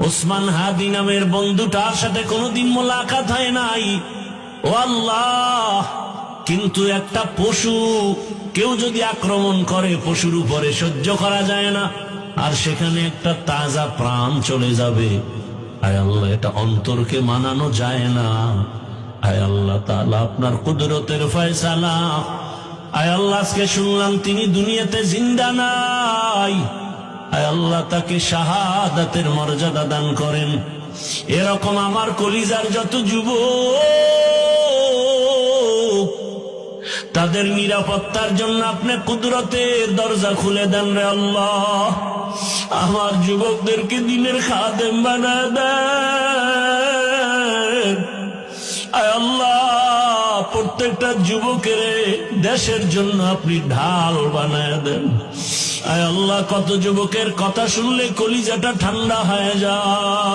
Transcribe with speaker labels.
Speaker 1: ওসমান হাদি নামের বন্ধুটার সাথে কোনোদিন মোলাকাত হয় নাই। ও আল্লাহ, কিন্তু একটা পশু কেউ যদি আক্রমণ করে পশুর উপরে সহ্য করা যায় না, আর সেখানে একটা তাজা প্রাণ চলে যাবে। আয় আল্লাহ, এটা অন্তরকে মানানো যায় না। আয় আল্লাহ তাআলা, আপনার কুদরতের ফয়সালা। আয় আল্লাহ, আজকে শুনলাম তিনি দুনিয়াতে জিন্দা নাই। আয় আল্লাহ, তাকে শাহাদাতের মর্যাদা দান করেন। এরকম আমার কলিজার যত যুবক, তাদের নিরাপত্তার জন্য আপনি কুদরতের দরজা খুলে দেন রে আল্লাহ। আমার যুবকদেরকে দিনের খাদেম বানায় দেন। আয় আল্লাহ, প্রত্যেকটা যুবকের দেশের জন্য আপনি ঢাল বানায় দেন। আয় আল্লাহ, কত যুবকের কথা শুনলে কলিজাটা ঠান্ডা হয়ে যায়।